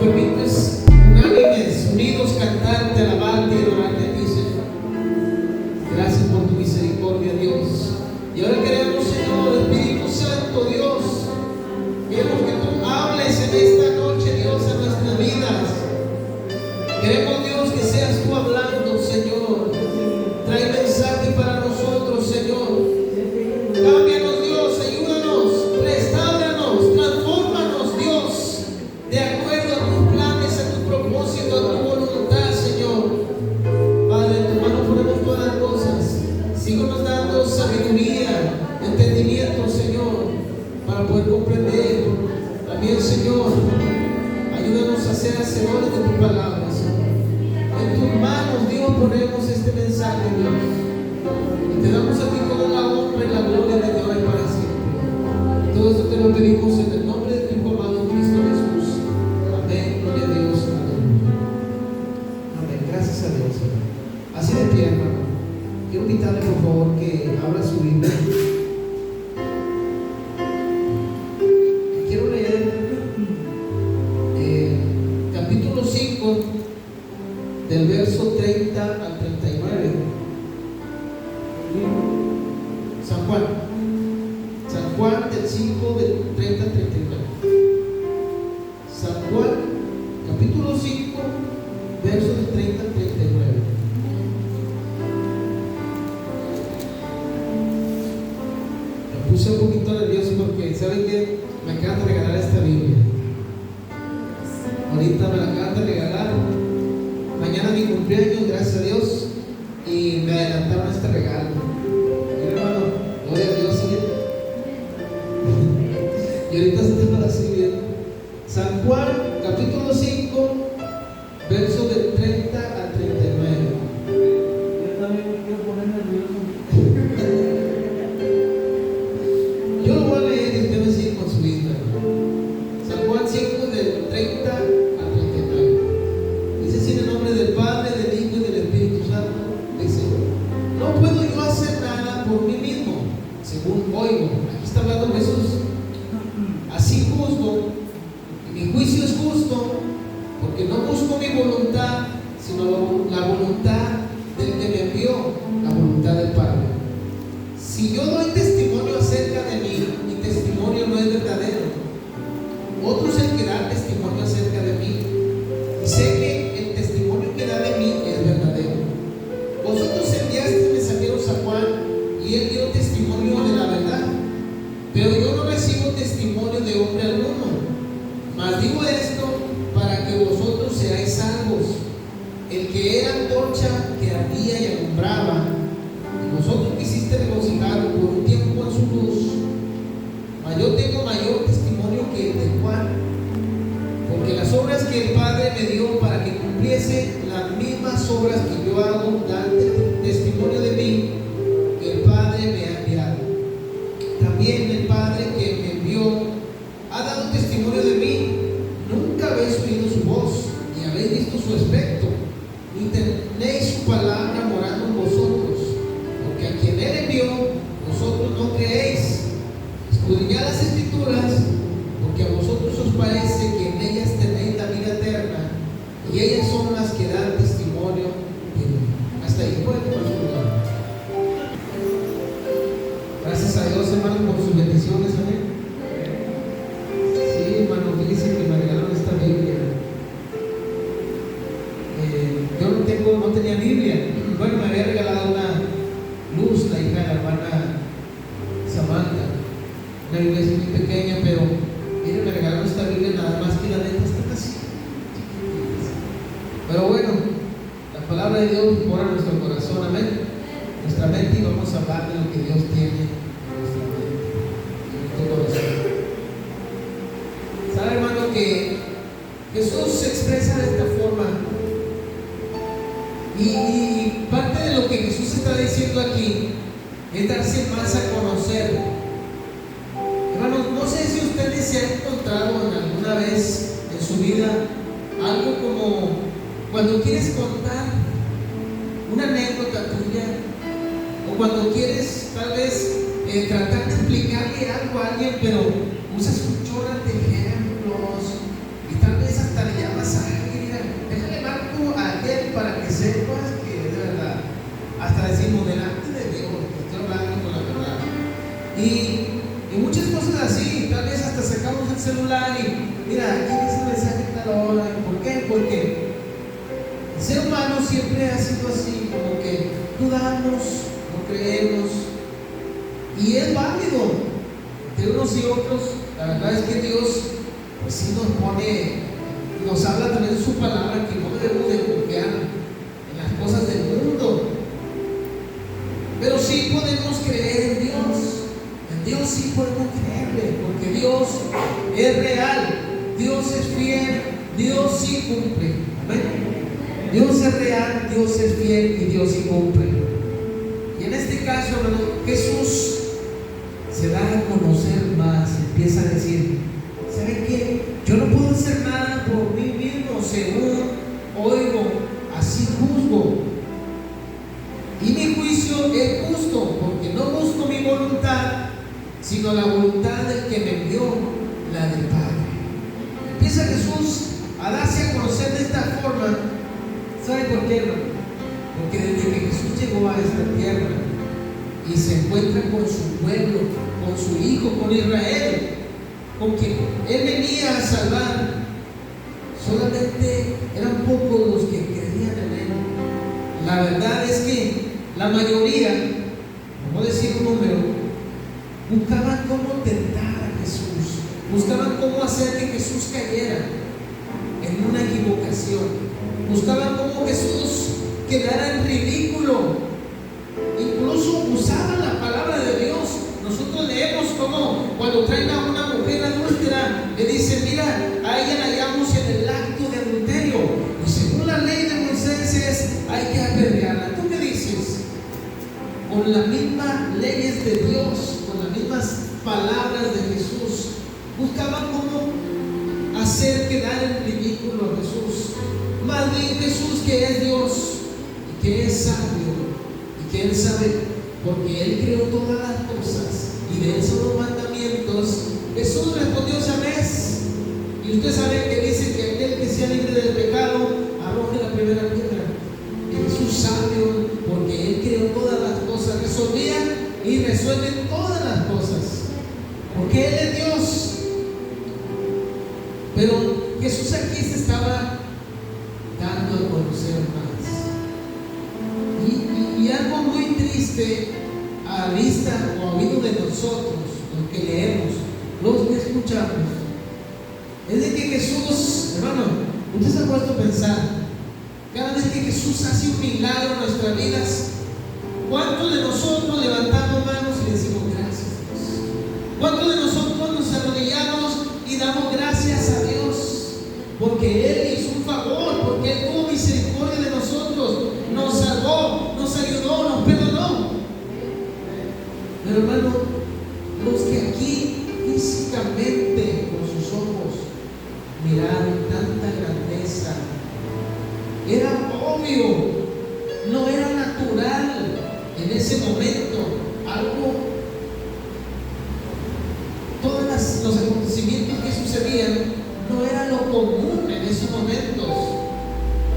permites unánimes, unidos, cantarte, alabarte y adorarte a ti, Señor. Gracias por tu misericordia, Dios. Y ahora queremos, Señor, Espíritu Santo, Dios, queremos que tú hables en esta noche, Dios, en nuestras vidas. Queremos, Dios, que seas tú hablando, Señor. Trae mensaje para nosotros, Señor. Cámbianos, Dios, ayúdanos, restáuranos, transfórmanos, Dios, de acuerdo a tus planes, a tu propósito, a tu voluntad, Señor. Padre, en tu mano ponemos todas las cosas. Síguenos dando sabiduría, entendimiento, Señor, para poder comprender. También, Señor, ayúdanos a ser hacedores de tu palabra, Señor. En tus manos, Dios, ponemos este mensaje, Dios. Y te damos a ti toda la honra y la gloria de ahora y para siempre. Todo esto te lo pedimos en el nombre de tu Hijo amado Cristo Jesús. Amén. Gloria a Dios. Amén. Amén. Gracias a Dios, Señor. Así de pie, hermano. Quiero invitarle, por favor, que abra su Biblia. Quiero leer capítulo 5, del verso 30 al 39. San Juan del 5, del 30 al 39. San Juan, capítulo 5, versos del 30 al 39. Me puse un poquito nervioso porque, ¿saben qué? Me acaban de regalar esta Biblia. Ahorita me la acaban de regalar. Mañana mi cumpleaños, gracias a Dios, y me adelantaron este regalo. Mira, hermano, gloria a Dios, ¿sí? Y ahorita se te va a seguir. San Juan, capítulo 5, verso del 30 al 39. Yo también me quiero poner nervioso. Yo lo voy a leer y usted me sigue con su Biblia. San Juan 5, del 30 al 39. Dice así en el nombre del Padre, del Hijo y del Espíritu Santo. Dice: no puedo yo hacer nada por mí mismo, según oigo. Aquí está hablando Jesús. Así juzgo, y mi juicio es justo, porque no busco mi voluntad, sino la voluntad del que me envió, la voluntad del Padre. Si yo doy testimonio acerca de mí, mi testimonio no es verdadero. Otro es el que da testimonio acerca de mí, y sé que el testimonio que da de mí es verdadero. Vosotros enviasteis mensajeros a Juan, y él dio testimonio de la verdad, pero yo no recibo testimonio de hombre alguno. Mas digo esto para que vosotros seáis salvos. El que era antorcha que ardía y alumbraba, y vosotros quisiste regocijaros por un tiempo en su luz. Mas yo tengo mayor testimonio que el de Juan, porque las obras que el Padre me dio para que cumpliese las mismas obras que yo hago dan testimonio de mí, que el Padre me ha enviado. También el Padre que me envió ha dado testimonio de mí. Nunca habéis oído su voz, ni habéis visto su aspecto, ni tenéis su palabra morando en vosotros, porque a quien él envió, vosotros no creéis. Escudriñad las Escrituras, porque a vosotros os parece que en ellas tenéis la vida eterna, y ellas son las que dan testimonio de mí. Hasta ahí, pueden tomar su lugar. Gracias a Dios, hermanos, por sus bendiciones, amén. Sí, hermano, fíjense que me regalaron esta Biblia. Yo no tenía Biblia. Bueno, me había regalado una luz, la hija de la hermana Samantha. Una Biblia así muy pequeña, pero miren, me regalaron esta Biblia, nada más que la neta está así. Pero bueno, la palabra de Dios mora en nuestro corazón, amén. Nuestra mente, y vamos a hablar de lo que Dios tiene en nuestra mente, en nuestro corazón. ¿Sabe, hermano, que Jesús se expresa de esta forma? Y parte de lo que Jesús está diciendo aquí es darse más a conocer. Hermanos, no sé si ustedes se han encontrado alguna vez en su vida algo como cuando quieres contar una anécdota tuya, o cuando quieres tal vez tratar de explicarle algo a alguien, pero usas un chorro de ejemplos y tal vez hasta le llamas celular y mira, aquí dice el mensaje a tal hora. ¿Por qué? Porque el ser humano siempre ha sido así, como que dudamos, no creemos, y es válido de unos y otros. La verdad es que Dios pues sí nos habla también de su palabra, que no debemos de confiar en las cosas del mundo, pero sí podemos creer en Dios sí podemos creerle, porque Dios es real, Dios es fiel, Dios sí cumple. Amén. Dios es real, Dios es fiel y Dios sí cumple. Y en este caso, hermano, Jesús se da a conocer más, empieza a decir: ¿saben qué? Yo no puedo hacer nada por mí mismo, según oigo, así juzgo. Y mi juicio es justo, porque no busco mi voluntad, sino la voluntad del que me envió, la del Padre. Empieza Jesús a darse a conocer de esta forma. ¿Sabe por qué, hermano? Porque desde que Jesús llegó a esta tierra y se encuentra con su pueblo, con su hijo, con Israel, con quien Él venía a salvar, solamente eran pocos los que creían en Él. La verdad es que la mayoría, no decir un número, buscaban cómo tentar a Jesús, buscaban cómo hacer que Jesús cayera en una equivocación, buscaban cómo Jesús quedara en ridículo, incluso usaban la palabra de Dios. Nosotros leemos como cuando traen a una mujer adúltera, le dicen: mira, a ella la hallamos en el acto de adulterio, y según la ley de Moisés hay que apedrearla. ¿Tú qué dices? Con las mismas leyes de Dios, con las mismas palabras de Jesús, buscaban cómo hacer quedar en ridículo a Jesús. Más bien Jesús, que es Dios y que es sabio y que Él sabe, porque Él creó todas las cosas y de Él son los mandamientos. Jesús respondió: ¿sabes? Y usted sabe que dice que aquel que sea libre del pecado arroje la primera piedra. Y Jesús sabio, porque Él creó todas las cosas, resolvía y resuelve todas las cosas, porque Él es Dios. Pero Jesús aquí se estaba dando a conocer más. Y algo muy triste a vista o a oído de nosotros, los que leemos, los que escuchamos, es de que Jesús, hermano, usted se ha puesto a pensar, cada vez que Jesús hace un milagro en nuestras vidas, ¿cuántos de nosotros levantamos manos y decimos gracias a Dios? ¿Cuántos de nosotros nos arrodillamos y damos gracias a Dios? Porque Él hizo un favor, porque Él tuvo misericordia de nosotros, nos salvó, nos ayudó, nos perdonó. Pero hermano, los que aquí físicamente con sus ojos miraron tanta grandeza, era obvio, no era natural en ese momento, todos los acontecimientos que sucedían no era lo común en esos momentos.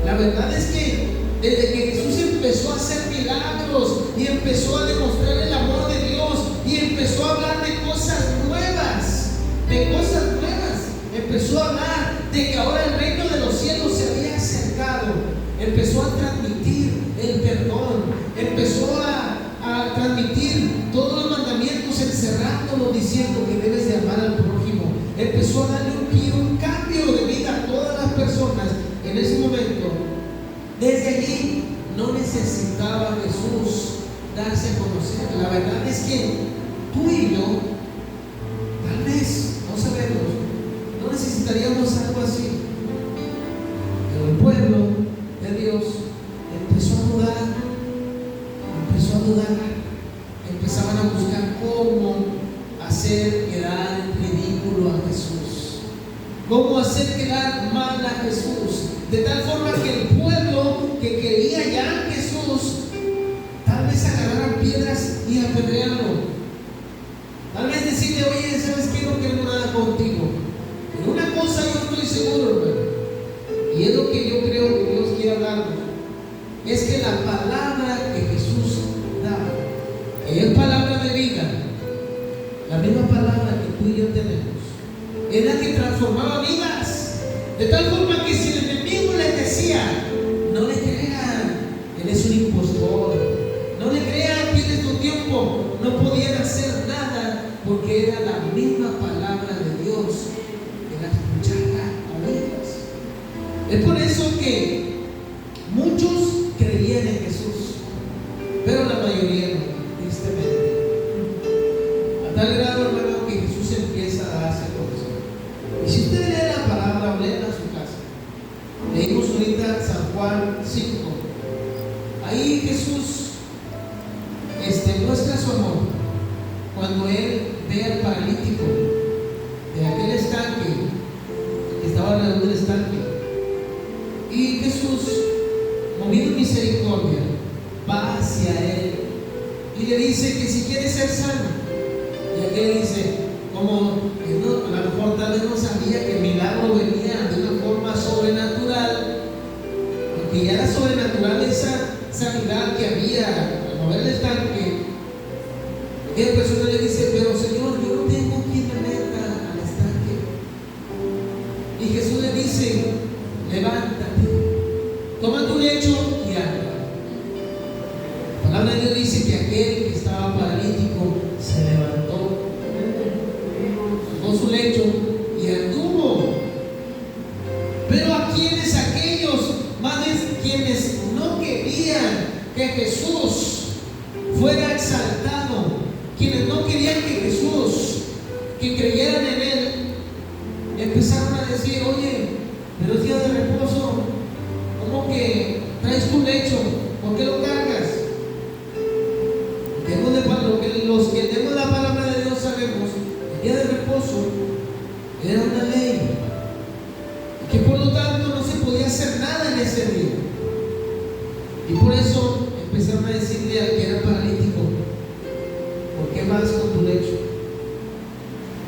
La verdad es que desde que Jesús empezó a hacer milagros y empezó a demostrar el amor de Dios y empezó a hablar de cosas nuevas, empezó a hablar de que ahora el reino de los cielos se había acercado, empezó a transmitir el perdón, empezó a transmitir todos los mandamientos, encerrándolos, diciendo que debes de amar al prójimo. Empezó a darle un cambio de vida a todas las personas en ese momento. Desde allí no necesitaba Jesús darse a conocer. La verdad es que tú y yo, tal vez, no sabemos, no necesitaríamos algo así. Pero el pueblo de Dios empezó a dudar, empezaban a buscar cómo hacer quedar en ridículo a Jesús, cómo hacer quedar mal a Jesús, de tal forma que el pueblo que creía ya en Jesús tal vez agarraran piedras y apedrearlo, tal vez decirle: oye, ¿sabes qué? No quiero nada contigo. Pero una cosa yo estoy seguro, hermano, y es lo que yo creo que Dios quiere hablarnos, es que la palabra que Jesús da, que es palabra de vida, la misma palabra que tú y yo tenemos, es la que transformaba vidas. De tal forma que si el enemigo les decía, no le crean, él es un impostor, no le crean, pierde tu tiempo, no podían hacer nada porque era la misma palabra de Dios que la escuchara a ellos. Es por eso que muchos creían en Jesús, pero la mayoría no, tristemente. A tal grado, hermano, que Jesús empieza a darse conocer. Y si usted lee la palabra, léela a su casa. Leímos ahorita San Juan 5. Ahí Jesús muestra su amor cuando Él ve al paralítico de aquel estanque, que estaba alrededor del estanque. Y Jesús, movido en misericordia, va hacia Él y le dice que si quiere ser sano. Y aquel dice, como que no, a lo mejor tal vez no sabía que el milagro venía de una forma sobrenatural, porque ya era sobrenatural esa sanidad que había al mover el estanque. Aquella persona le dice, pero Señor, yo no tengo quien me meta al estanque. Y Jesús le dice, levántate, toma tu lecho y anda. La palabra de Dios dice que aquel que estaba paralítico se levantó, tomó su lecho y anduvo. Pero a quienes aquellos, más de quienes no querían que Jesús fuera exaltado, quienes no querían que Jesús, que creyeran en Él, empezaron a decir, oye, pero es día de reposo, ¿cómo que traes tu lecho? ¿Por qué lo cargas? Los que tenemos la palabra de Dios sabemos, el día de reposo era una ley, que por lo tanto no se podía hacer nada en ese día. Y por eso empezaron a decirle al que era paralítico, ¿por qué vas con tu lecho?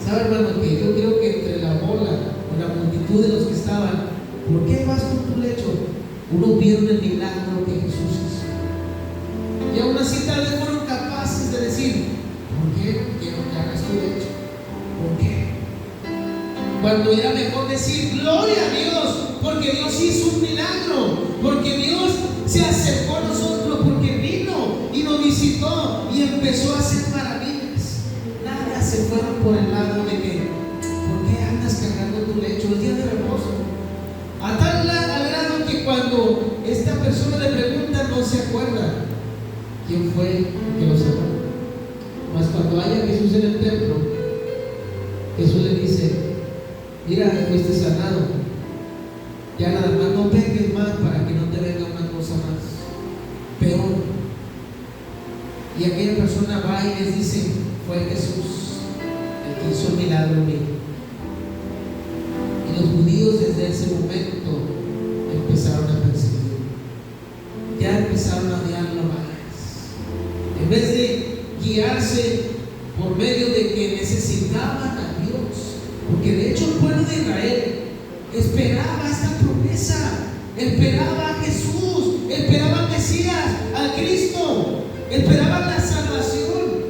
¿Sabe, hermano, que yo creo que entre la bola o la multitud de los que estaban, ¿por qué vas con tu lecho? Unos vieron el milagro que Jesús hizo. Y aún así tal vez fueron capaces de decir, ¿por qué quiero que hagas tu lecho? ¿Por qué? Cuando era mejor decir, gloria a Dios, porque Dios hizo un milagro, porque Dios se acercó a nosotros, porque vino y nos visitó y empezó a hacer maravillas. Nada se fueron por el lado de que, ¿por qué andas cargando tu lecho? El día de reposo. A tal grado que cuando esta persona le pregunta, no se acuerda quién fue el que lo sanó. Mas cuando haya Jesús en el templo, Jesús le dice, mira, fuiste sanado, ya nada más no peques más para que no te venga una cosa más peor. Y aquella persona va y les dice, fue Jesús el que hizo el milagro en mí. Y los judíos desde ese momento empezaron a perseguir, ya empezaron a odiarlo más. En vez de guiarse por medio de que necesitaban a Dios, porque de hecho el pueblo de Israel esperaba esta promesa, esperaba a Jesús, esperaba al Mesías, al Cristo, esperaban la salvación.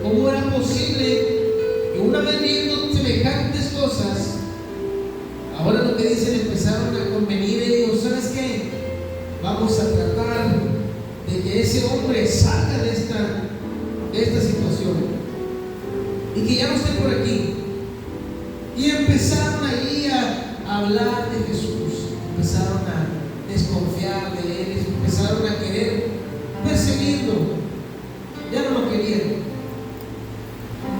¿Cómo era posible que una vez viendo semejantes cosas, ahora lo que dicen, empezaron a convenir ellos, ¿sabes qué? Vamos a tratar de que ese hombre salga de esta situación y que ya no esté por aquí. Y empezaron ahí a hablar de Jesús, empezaron a desconfiar de Él, empezaron a querer perseguirlo, ya no lo querían.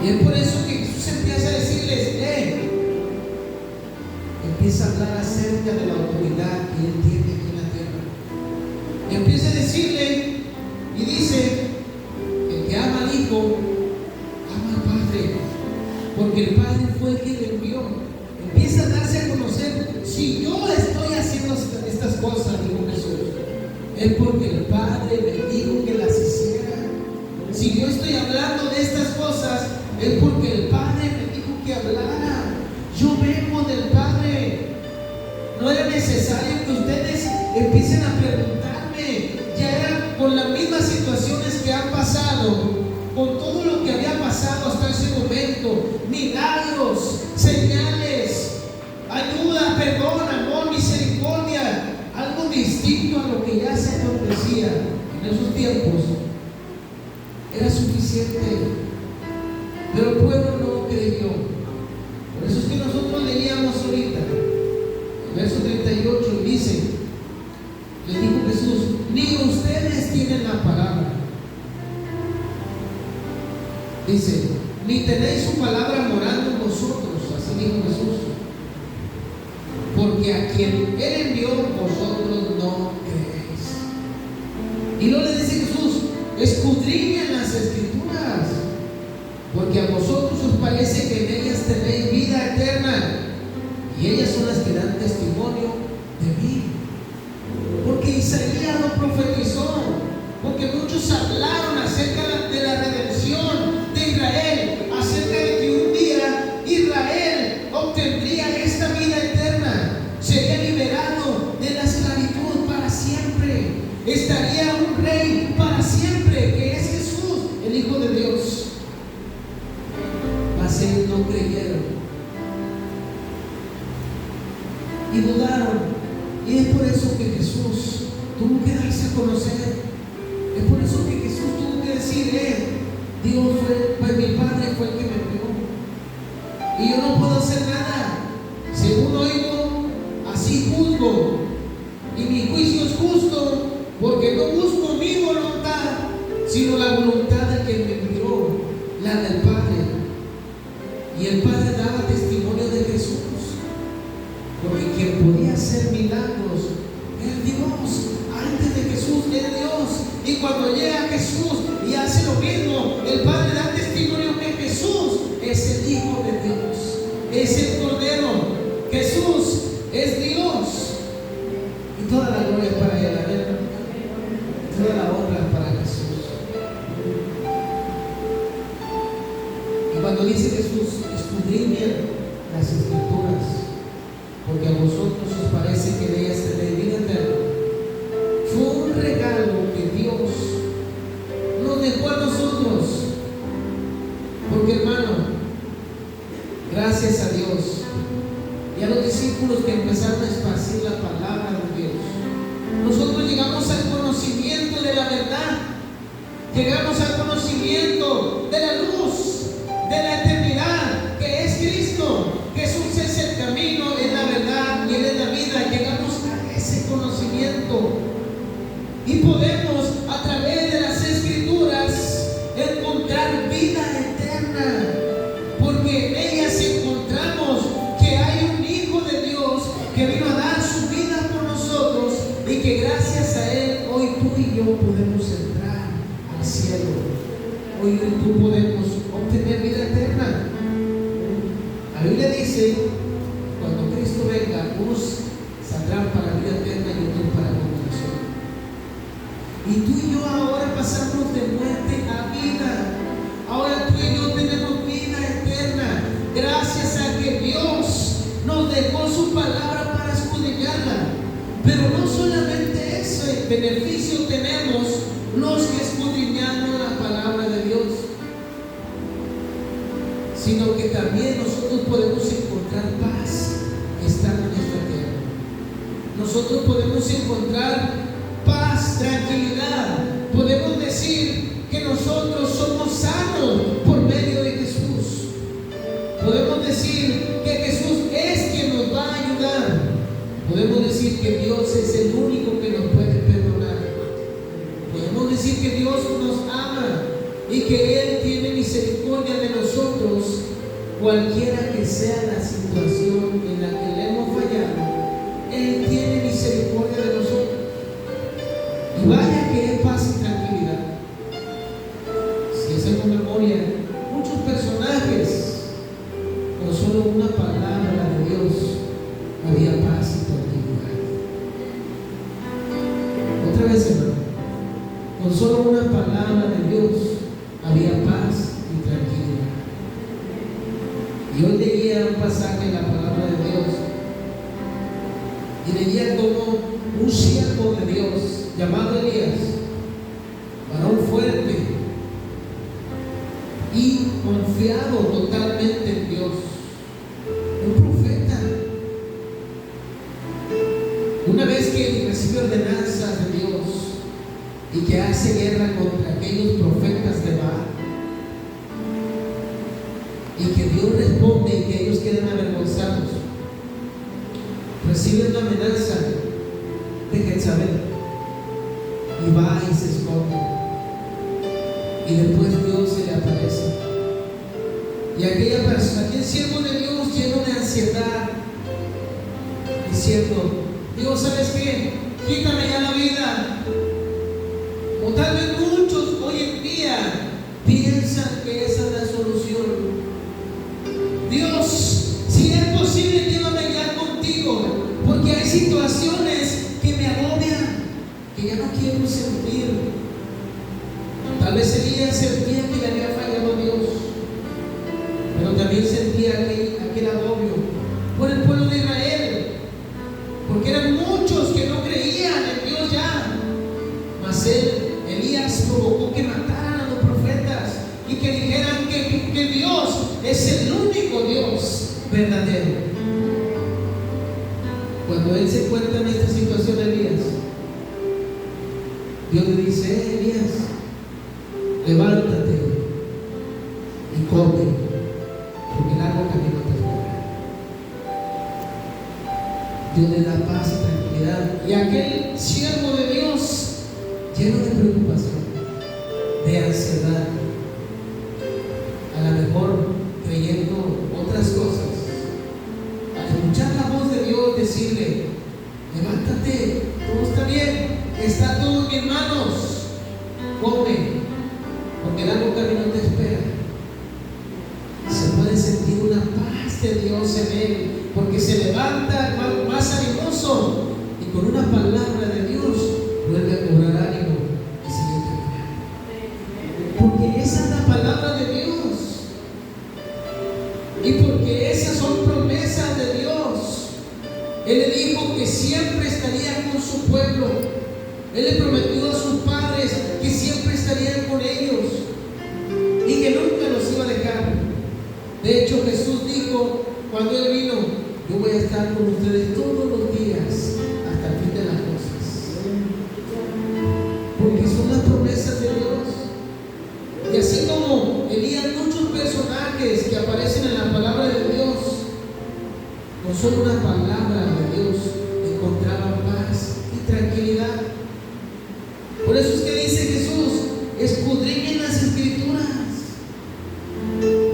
Y es por eso que Jesús empieza a decirles, empieza a hablar acerca de la autoridad que Él tiene aquí en la tierra. Y empieza a decirle, y dice, el que ama al Hijo, ama al Padre, porque el Padre fue el que le envió. Empieza a darse a conocer, si yo estoy haciendo estas cosas, dijo Jesús, es porque el Padre me dijo que las hiciera. Si yo estoy hablando de estas cosas, es porque el Padre me dijo que hablara. Yo vengo del Padre. No era necesario que ustedes empiecen a preguntarme. Ya era con las mismas situaciones que han pasado, con todo lo que había pasado hasta ese momento, milagros, señales, bondad, perdón, amor, misericordia, algo distinto a lo que ya se acontecía en esos tiempos, era suficiente. Pero el pueblo no creyó. Por eso es que nosotros leíamos ahorita, el verso 38 dice, le dijo Jesús, ni ustedes tienen la palabra. Dice, ni tenéis su palabra morando en vosotros, así dijo Jesús. Porque a quien Él envió, vosotros no creéis. Y luego le dice Jesús, escudriñen las Escrituras, porque a vosotros os parece que en ellas tenéis vida eterna, y ellas son las que dan testimonio de mí. Porque Isaías lo profetizó, porque muchos hablaron acerca de la redención de Israel, acerca de que un día Israel obtendría esta vida eterna, sería liberado de la esclavitud para siempre, estaría un rey para siempre, que es Jesús, el Hijo de Dios. Mas ellos no creyeron y dudaron, y es por eso que Jesús tuvo que darse a conocer. Es por eso que Jesús tuvo que decir, Dios fue, pues mi Padre fue el que me envió, y yo no puedo hacer nada. Según oigo, así juzgo, y mi juicio es justo, porque no busco mi voluntad, sino la voluntad del que me envió, la del Padre. Y el Padre daba testimonio de Jesús, porque quien podía hacer milagros era Dios. Antes de Jesús era Dios, y cuando llega Jesús y hace lo mismo, el Padre da testimonio que Jesús es el Hijo de Dios, es el Cordero. Jesús es Dios, y toda la gloria es para Él, amén. Toda la honra es para Jesús. Y cuando dice Jesús, escudriñen las Escrituras, porque a vosotros os parece que de ellas tenéis vida eterna, fue un regalo que Dios nos dejó a nosotros. Porque, hermano, gracias a Dios y a los discípulos que empezaron a esparcir la palabra de Dios, nosotros llegamos al conocimiento de la verdad, llegamos al conocimiento de la luz, de la eternidad, que es Cristo. Jesús es el camino, es la verdad y Él es la vida. Llegamos a ese conocimiento y podemos, a través de las Escrituras, encontrar vida eterna, porque en ellas encontramos que hay un Hijo de Dios que vino a dar su vida por nosotros, y que gracias a Él hoy tú y yo podemos entrar al cielo. Hoy tú podemos obtener vida eterna. La Biblia dice, cuando Cristo venga, unos saldrán para vida eterna y otros para condenación. Y tú y yo ahora pasamos de muerte a vida. Ahora tú y yo tenemos vida eterna, gracias a que Dios nos dejó su palabra para escudriñarla. Pero no solamente ese beneficio tenemos los que escudriñamos la palabra de Dios, sino que también nosotros podemos encontrar paz estando en esta tierra. Nosotros podemos encontrar paz, tranquilidad. Podemos decir que nosotros somos sanos por medio de Jesús. Podemos decir que Jesús es quien nos va a ayudar. Podemos decir que Dios es el único que nos puede perdonar. Podemos decir que Dios nos ama y que Él tiene misericordia de nosotros, cualquiera que sea la situación en la que le hemos fallado. Él tiene misericordia de nosotros. Y vaya que es paz y tranquilidad. Si hacemos memoria, muchos personajes, con solo una palabra de Dios había paz y tranquilidad. Otra vez, hermano, con solo una palabra de Dios había paz y tranquilidad. Y hoy leía un pasaje en la palabra de Dios, y leía como un siervo de Dios llamado Elías, varón fuerte y confiado totalmente en Dios, un profeta, Una vez que recibe ordenanzas de Dios y que hace guerra contra aquellos profetas de Baal, y que Dios responde y que ellos quedan avergonzados, reciben la amenaza de Jezabel y va y se esconde, y después Dios se le aparece, y aquella persona, aquel siervo de Dios, lleno de ansiedad, diciendo: Dios, ¿sabes qué? Quítame ya la vida. O tal vez muchos hoy en día piensan que esa es la solución. Dios, si es posible, llévame ya contigo, porque hay situaciones que me agobian, que ya no quiero sentir. Tal vez Elías sentía que le había fallado a Dios, pero también sentía aquel agobio por el pueblo de Israel, porque eran muchos que no creían en Dios ya. Mas Elías provocó que mataran a los profetas y que dijeran que Dios es el único Dios verdadero. Cuando él se encuentra en esta situación, Elías, Dios le dice: Elías, levántate y come, porque largo camino te espera. Dios le da paz y tranquilidad, y aquel siervo de Dios, lleno de preocupación, de ansiedad, a lo mejor creyendo otras cosas, al escuchar la voz de Dios decirle: levántate, todo está bien, está todo en mis manos, come, porque el largo camino te espera. Se puede sentir una paz de Dios en él, porque se levanta más animoso y con una palabra de Dios vuelve a cobrar ánimo y sigue caminando. Porque esa es la palabra de Dios, y porque esas son promesas de Dios. Él le dijo que siempre estaría con su pueblo. Él le prometió a sus padres que siempre estarían con ellos y que nunca los iba a dejar. De hecho, Jesús dijo cuando Él vino: yo voy a estar con ustedes todos los días hasta el fin de las cosas. Porque son las promesas de Dios. Y así como Elías, muchos personajes que aparecen en la palabra de Dios, con solo una palabra de Dios encontraban paz y tranquilidad. Por eso es que dice Jesús: escudriñen las Escrituras,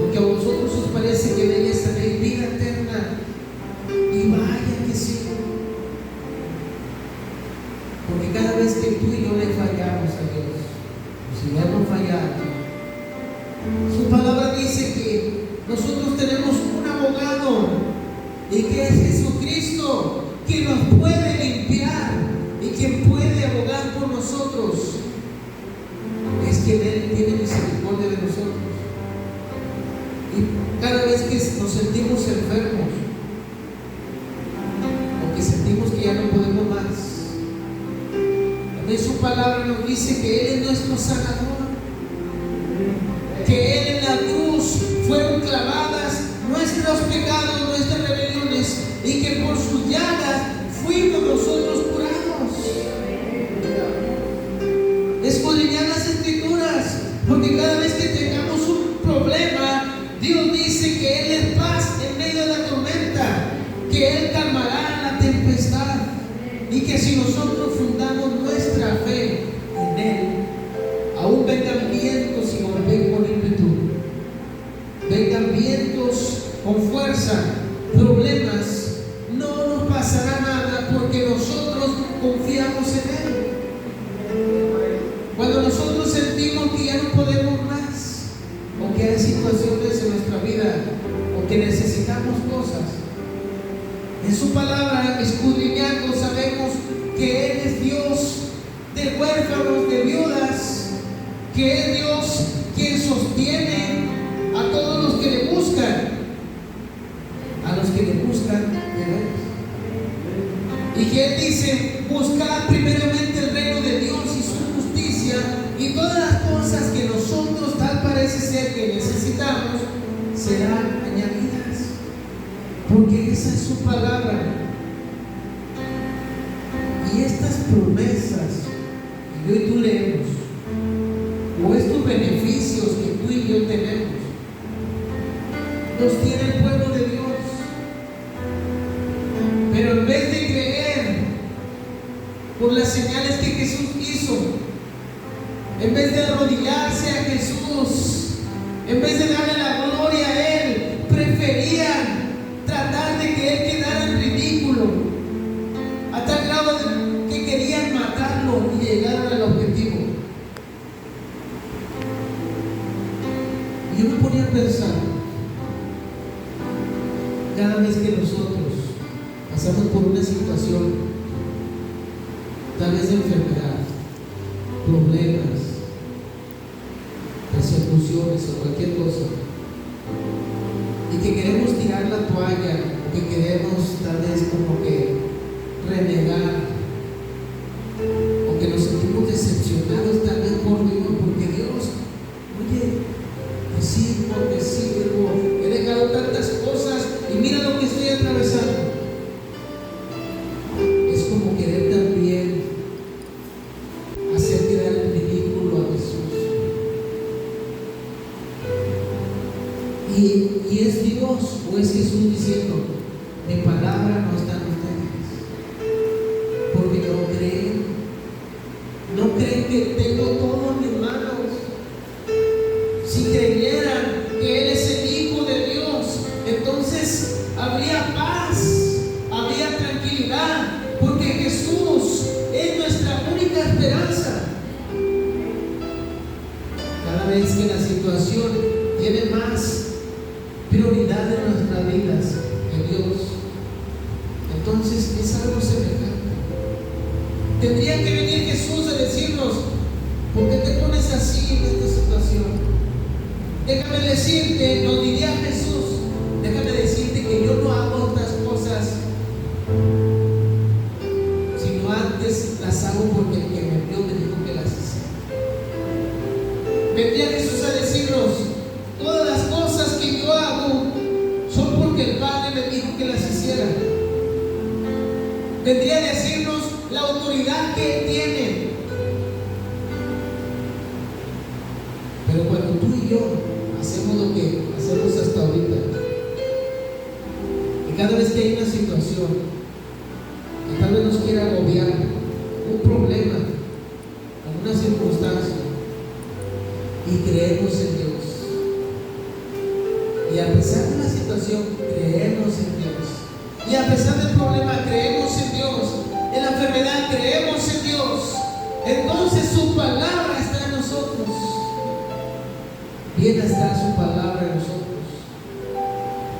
porque a vosotros os parece que en ellas tenéis vida eterna, y vaya que sí. Porque cada vez que tú y yo le fallamos a Dios, si le hemos fallado, su palabra dice que nosotros tenemos un abogado, y que es Jesucristo, quien nos puede limpiar y quien puede abogar por nosotros. Es quien Él tiene misericordia de nosotros. Y cada vez que nos sentimos enfermos, o que sentimos que ya no podemos más, también su palabra nos dice que Él es nuestro sanador, que Él en la cruz fueron clavadas nuestros pecados, nuestras rebeliones, y que por sus llagas fuimos nosotros curados. Escudriñar las Escrituras, porque cada vez que tengamos un problema, Dios dice que Él es paz en medio de la tormenta, que Él calmará la tempestad, y que si nosotros fundamos nuestra fe en Él, aún vengan vientos y golpeen con ímpetu, vengan vientos con fuerza, problemas, no nos pasará nada, porque nosotros confiamos en Él. Cuando nosotros sentimos que ya no podemos más, o que hay situaciones en nuestra vida, o que necesitamos cosas, en su palabra, escudriñando, sabemos que Él es Dios de huérfanos, de viudas, que es Dios quien sostiene a todos los que le buscan, a los que le buscan de veras. Y que Él dice: buscad primeramente el reino de Dios y su justicia, y todas las cosas que nosotros tal parece ser que necesitamos serán añadidas, porque esa es su palabra. Y estas promesas que yo y tú leemos, o estos beneficios que tú y yo tenemos, los tiene el pueblo de Dios. Pero en vez de creer por las señales que Jesús hizo, en vez de arrodillarse a Jesús, en vez de darle la gloria a Él, preferían tratar de que Él quedara en ridículo, a tal grado que querían matarlo y llegaron al objetivo. Y yo me ponía a pensar, cada vez que nosotros pasamos por una situación, tal vez de enfermedad, problemas, persecuciones o cualquier cosa, y que queremos tirar la toalla, o que queremos tal vez como que renegar, o que nos sentimos decepcionados tal vez por Dios, porque Dios, oye, te sirvo, he dejado tantas cosas y mira lo que estoy atravesando. Es como querer también hacer quedar en ridículo a Jesús. Y es Dios o es Jesús diciendo, mi palabra no está en ustedes, porque no creen que tengo todo en mis manos. Si creyeran que Él es el Hijo de Dios, entonces habría paz, habría tranquilidad, porque Jesús es nuestra única esperanza. Cada vez que la situación tiene más prioridad en nuestras vidas que Dios, entonces es algo semejante. Tendría que venir Jesús a decirnos, ¿por qué te pones así en esta situación? Déjame decirte, nos diría Jesús, déjame decirte que yo no hago estas cosas, sino antes las hago porque el que me envió me dijo que las hiciera. Vendría Jesús a decirnos, todas las cosas que yo hago son porque el Padre me dijo que las hiciera. Vendría a decirnos la autoridad que Él tiene. Pero cuando tú y yo hacemos lo que hacemos hasta ahorita, y cada vez que hay una situación que tal vez nos quiera agobiar, un problema, alguna circunstancia, y creemos en Dios, y a pesar de la situación creemos en Dios, y a pesar del problema creemos en Dios, en la enfermedad creemos en Dios, entonces su palabra está en nosotros. Bien está su palabra en nosotros,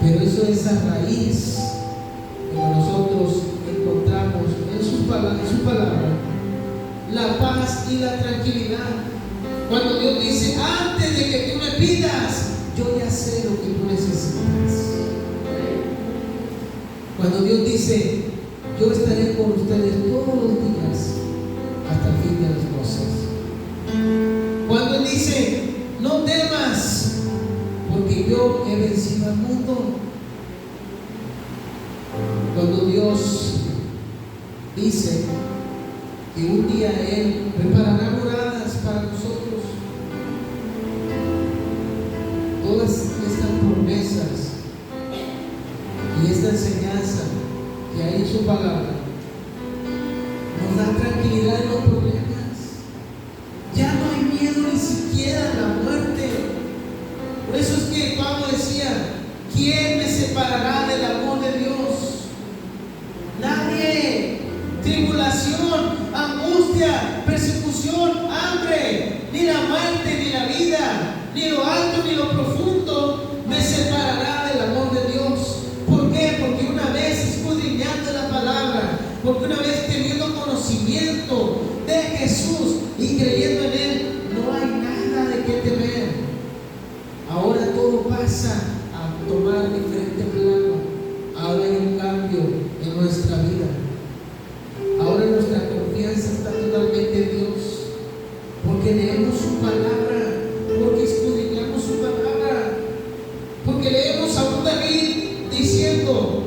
pero eso es a raíz de que nosotros encontramos en su palabra la paz y la tranquilidad. Cuando Dios dice, antes de que tú me pidas, yo ya sé lo que tú necesitas. Cuando Dios dice, yo estaré con ustedes todos los días hasta el fin de las cosas. Cuando Él dice, no temas, porque yo he vencido al mundo. Cuando Dios dice que un día Él preparará moradas para nosotros, todas estas promesas y esta enseñanza que hay en su palabra nos da tranquilidad en los problemas. Ya no hay miedo ni siquiera a la muerte. Por eso es que Pablo decía, ¿quién me separará del amor de Dios? Nadie. Tribulación, angustia, persecución, hambre, ni la muerte, ni la vida, ni lo alto, ni lo profundo me separará del amor de Dios. ¿Por qué? Porque una vez escudriñando la palabra, porque una vez teniendo conocimiento de Jesús y creyendo en Él, no hay nada de qué temer. Ahora todo pasa a tomar diferente plano. Ahora hay un cambio en nuestra vida. Ahora nuestra confianza está totalmente en Dios, porque leemos su palabra, porque escudriñamos su palabra, porque leemos a un David diciendo,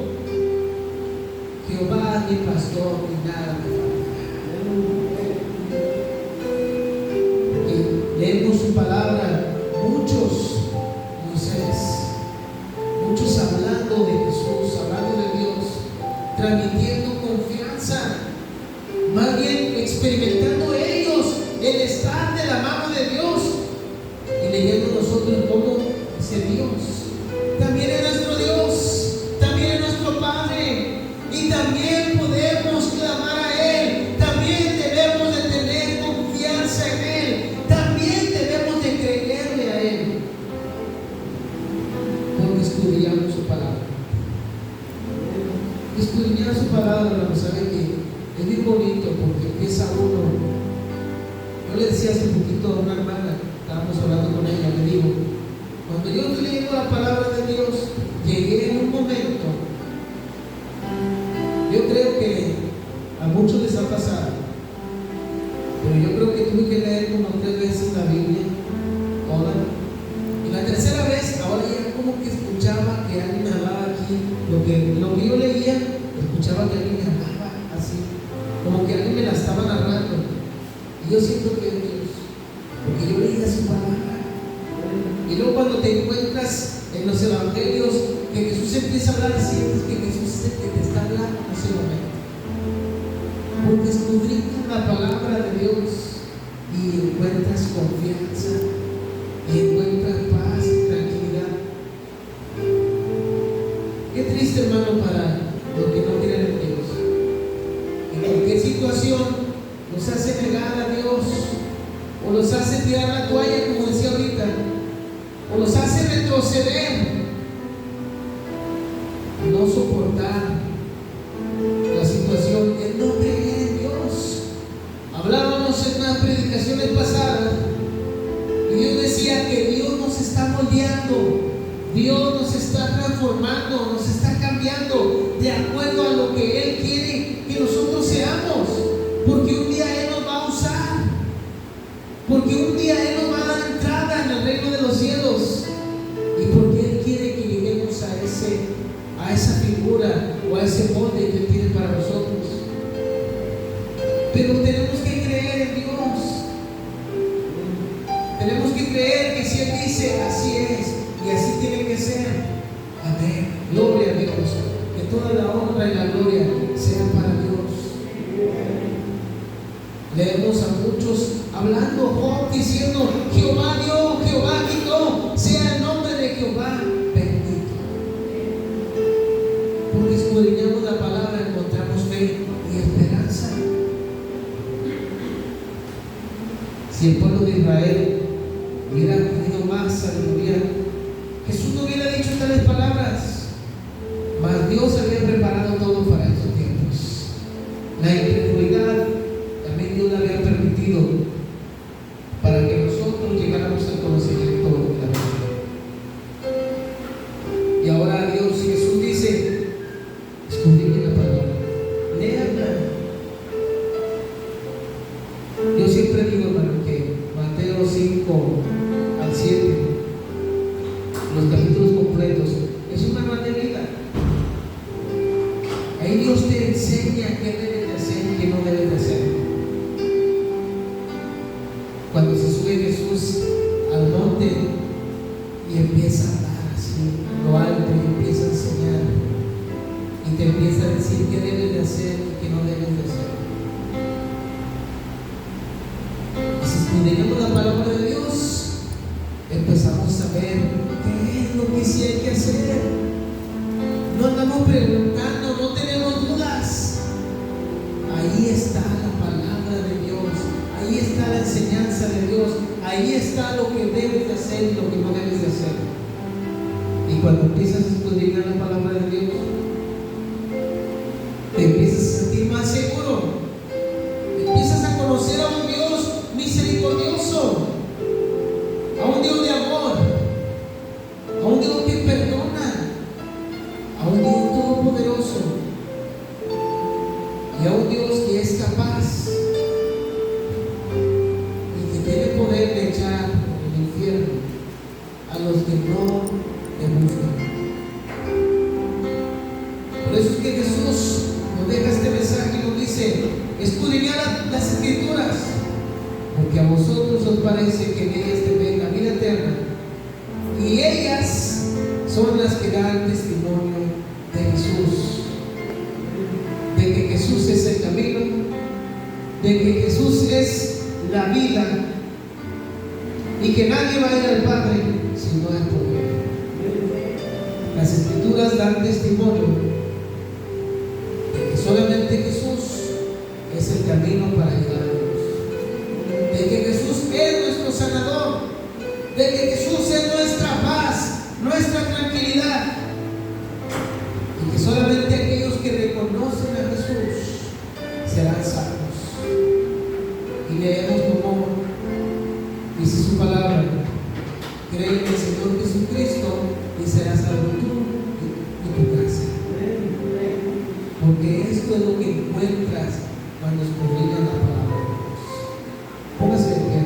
Jehová es mi pastor y nada me falta. experimentando ellos el estar de la mano de Dios y leyendo nosotros cómo ese Dios también es nuestro Dios, también es nuestro Padre, y también podemos clamar a Él, también debemos de tener confianza en Él, también debemos de creerle a Él, porque estudiamos su palabra. Escudriñar su palabra, hermano, sabe que es bien bonito porque empieza uno. Yo le decía hace poquito a una hermana, estábamos hablando con ella, le digo, cuando yo estoy leyendo la palabra de Dios, llegué en un momento, yo creo que a muchos les ha pasado, pero yo creo que tuve que leer como 3 veces la Biblia, toda, y la tercera vez, ahora ya como que escuchaba que alguien me hablaba aquí, lo que yo leía, escuchaba que alguien me hablaba así, como que alguien me la estaba narrando, y yo siento que es Dios, porque yo leía su palabra. Y luego cuando te encuentras en los evangelios que Jesús empieza a hablar, sientes que Jesús es el que te está hablando en ese momento, porque escudriñas la palabra de Dios y encuentras confianza y encuentras paz y tranquilidad. Qué triste, hermano, para los que no creen en Dios. En cualquier situación nos hace negar a Dios, o los hace tirar la toalla, como decía ahorita, o los hace retroceder, no soportar la situación, el no creer en Dios. Hablábamos en unas predicaciones pasadas y yo decía que Dios nos está moldeando, Dios nos está transformando, nos está cambiando de acuerdo a lo que Él quiere que nosotros seamos, porque un día Él nos va a usar, porque un día Él nos va a dar entrada en el reino de los cielos, y porque Él quiere que lleguemos a esa figura o a ese molde que Él tiene para nosotros. Pero tenemos que creer en Dios, tenemos que creer que si Él dice, así es y así tiene que ser. Amén, gloria a Dios, que toda la honra y la gloria sea para Dios. Leemos a muchos hablando, Job diciendo, Jehová dio, Jehová quitó, sea el nombre de Jehová bendito. Porque escudriñamos la palabra, encontramos fe y esperanza. Si el pueblo de Israel hubiera tenido más sabiduría, Jesús no hubiera dicho tales palabras, mas Dios había preparado todo para estos tiempos. La incredulidad también Dios la había permitido para que nosotros llegáramos al conocimiento de la verdad. Y ahora Dios, Jesús dice, escudriñen la palabra, léanla. Yo siempre digo, hermano, que Mateo 5 al 7, los capítulos completos, es un manual de vida. Ahí Dios te enseña qué debes de hacer y qué no debes de hacer. Cuando se sube Jesús al monte y empieza a hablar así en lo alto y empieza a enseñar y te empieza a decir qué debes de hacer y qué no debes de hacer. Y si escudriñamos la palabra de Dios, empezamos a ver qué es lo que sí hay que hacer. No andamos preguntando, no tenemos dudas. Ahí está la palabra de Dios, ahí está la enseñanza de Dios, ahí está lo que debes de hacer y lo que no debes de hacer. Y cuando empiezas a escudriñar la palabra de Dios, te empiezas a sentir más seguro, empiezas a conocer a un Dios misericordioso, a un Dios de amor, a un Dios que perdona, a un Dios todopoderoso y a un Dios que es capaz y que tiene poder de echar en el infierno a los que no le buscan. Por eso es que Jesús nos deja este mensaje y nos dice, escudriñad las Escrituras, porque a vosotros os parece que en ellas tenéis la vida eterna, y ellas son las que dan testimonio de Jesús, de que Jesús es el camino, de que Jesús es la vida y que nadie va a ir al Padre si no es por Él. Las Escrituras dan testimonio de que solamente Jesús es el camino para llegar a Dios, de que Jesús es nuestro sanador, de que Jesús es nuestra paz, nuestra tranquilidad, y que solamente aquellos que reconocen a Jesús serán salvos. Y leemos como dice su palabra: cree en el Señor Jesucristo y serás salvo tú y tu casa. Porque esto es lo que encuentras cuando escudriñas la palabra de Dios. Póngase de pie.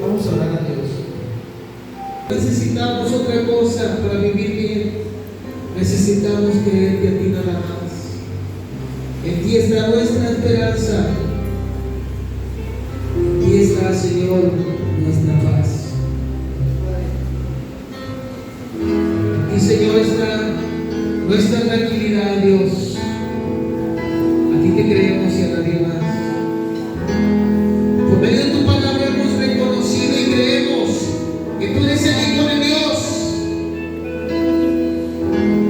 Vamos a orar a Dios. Necesitamos otra cosa para vivir bien. Necesitamos creerte a ti nada más. En ti está nuestra esperanza. En ti está, Señor, nuestra paz. En ti, Señor, está nuestra tranquilidad, Dios. A ti te creemos y a nadie más. Por medio de tu palabra hemos reconocido y creemos que tú eres el Hijo de Dios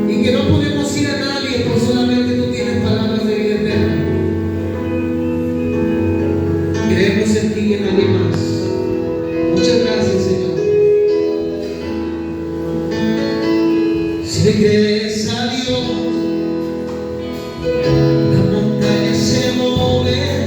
y que no podemos ir a nadie por solamente tú tienes palabras de vida eterna. Creemos en ti y en nadie más. Muchas gracias, Señor. Si le crees a Dios, la montaña se moverá.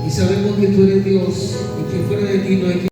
Y sabemos que tú eres Dios y que fuera de ti no hay